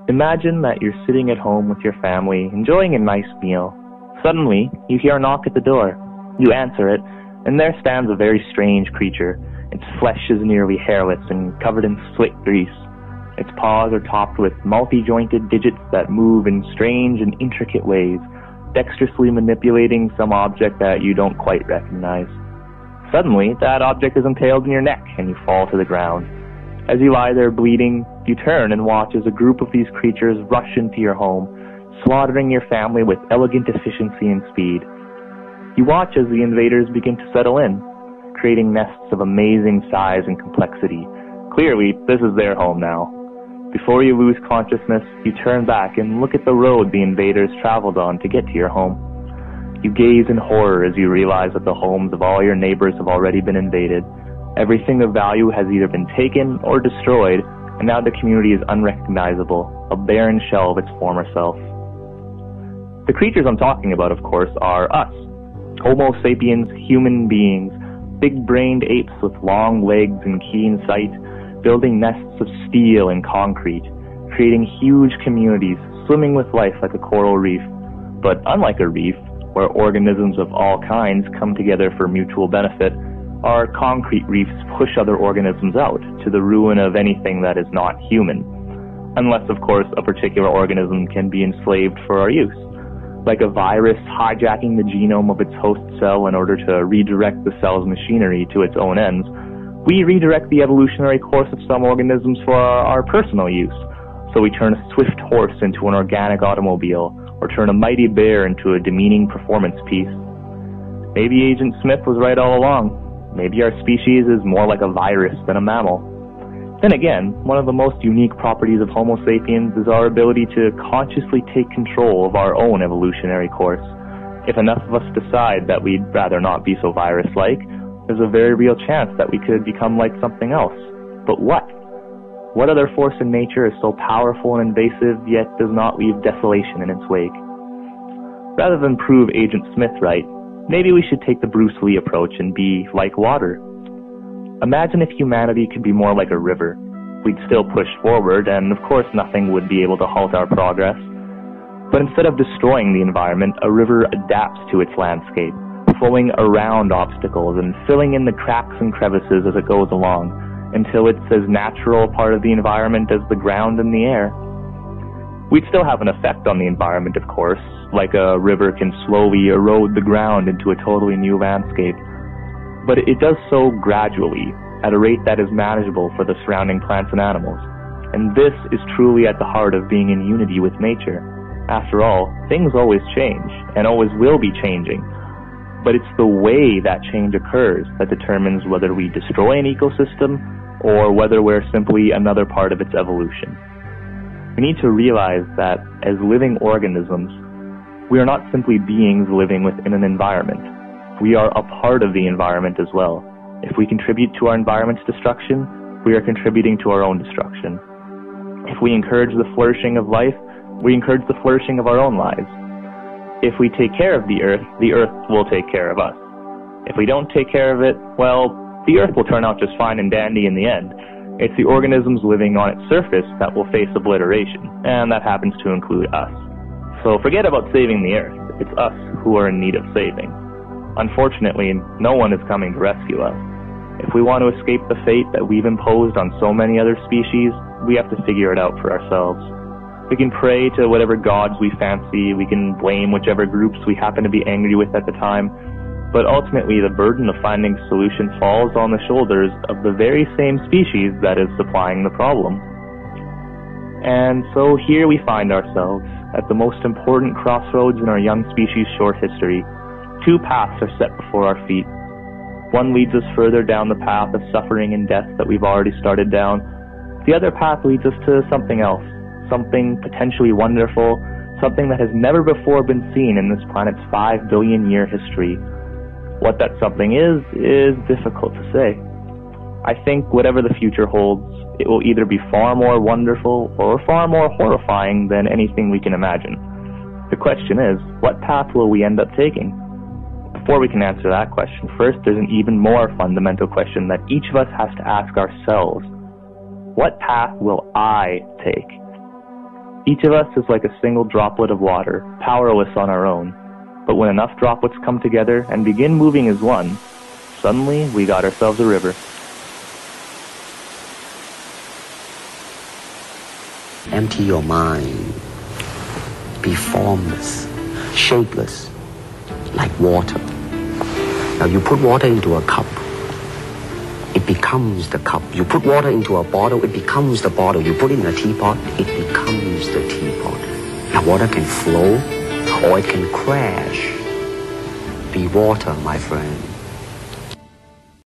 Imagine that you're sitting at home with your family, enjoying a nice meal. Suddenly, you hear a knock at the door. You answer it, and there stands a very strange creature. Its flesh is nearly hairless and covered in slick grease. Its paws are topped with multi-jointed digits that move in strange and intricate ways, dexterously manipulating some object that you don't quite recognize. Suddenly, that object is impaled in your neck, and you fall to the ground. As you lie there bleeding, you turn and watch as a group of these creatures rush into your home, slaughtering your family with elegant efficiency and speed. You watch as the invaders begin to settle in, creating nests of amazing size and complexity. Clearly, this is their home now. Before you lose consciousness, you turn back and look at the road the invaders traveled on to get to your home. You gaze in horror as you realize that the homes of all your neighbors have already been invaded. Everything of value has either been taken or destroyed, and now the community is unrecognizable, a barren shell of its former self. The creatures I'm talking about, of course, are us. Homo sapiens, human beings, big-brained apes with long legs and keen sight, building nests of steel and concrete, creating huge communities, swimming with life like a coral reef. But unlike a reef, where organisms of all kinds come together for mutual benefit, our concrete reefs push other organisms out to the ruin of anything that is not human. Unless, of course, a particular organism can be enslaved for our use. Like a virus hijacking the genome of its host cell in order to redirect the cell's machinery to its own ends, we redirect the evolutionary course of some organisms for our personal use. So we turn a swift horse into an organic automobile, or turn a mighty bear into a demeaning performance piece. Maybe Agent Smith was right all along. Maybe our species is more like a virus than a mammal. Then again, one of the most unique properties of Homo sapiens is our ability to consciously take control of our own evolutionary course. If enough of us decide that we'd rather not be so virus-like, there's a very real chance that we could become like something else. But what? What other force in nature is so powerful and invasive, yet does not leave desolation in its wake? Rather than prove Agent Smith right, maybe we should take the Bruce Lee approach and be like water. Imagine if humanity could be more like a river. We'd still push forward, and of course nothing would be able to halt our progress. But instead of destroying the environment, a river adapts to its landscape, flowing around obstacles and filling in the cracks and crevices as it goes along, until it's as natural a part of the environment as the ground and the air. We'd still have an effect on the environment, of course, like a river can slowly erode the ground into a totally new landscape. But it does so gradually, at a rate that is manageable for the surrounding plants and animals. And this is truly at the heart of being in unity with nature. After all, things always change, and always will be changing. But it's the way that change occurs that determines whether we destroy an ecosystem or whether we're simply another part of its evolution. We need to realize that as living organisms, we are not simply beings living within an environment. We are a part of the environment as well. If we contribute to our environment's destruction, we are contributing to our own destruction. If we encourage the flourishing of life, we encourage the flourishing of our own lives. If we take care of the earth will take care of us. If we don't take care of it, well, the earth will turn out just fine and dandy in the end. It's the organisms living on its surface that will face obliteration, and that happens to include us. So forget about saving the earth. It's us who are in need of saving. Unfortunately, no one is coming to rescue us. If we want to escape the fate that we've imposed on so many other species, we have to figure it out for ourselves. We can pray to whatever gods we fancy, we can blame whichever groups we happen to be angry with at the time, but ultimately the burden of finding a solution falls on the shoulders of the very same species that is supplying the problem. And so here we find ourselves, at the most important crossroads in our young species' short history. Two paths are set before our feet. One leads us further down the path of suffering and death that we've already started down. The other path leads us to something else, something potentially wonderful, something that has never before been seen in this planet's 5 billion year history. What that something is difficult to say. I think whatever the future holds, it will either be far more wonderful or far more horrifying than anything we can imagine. The question is, what path will we end up taking? Before we can answer that question, first there's an even more fundamental question that each of us has to ask ourselves. What path will I take? Each of us is like a single droplet of water, powerless on our own. But when enough droplets come together and begin moving as one, suddenly we got ourselves a river. Empty your mind. Be formless, shapeless, like water. Now you put water into a cup, it becomes the cup. You put water into a bottle, it becomes the bottle. You put it in a teapot, it becomes the teapot. Now water can flow or it can crash. Be water, my friend.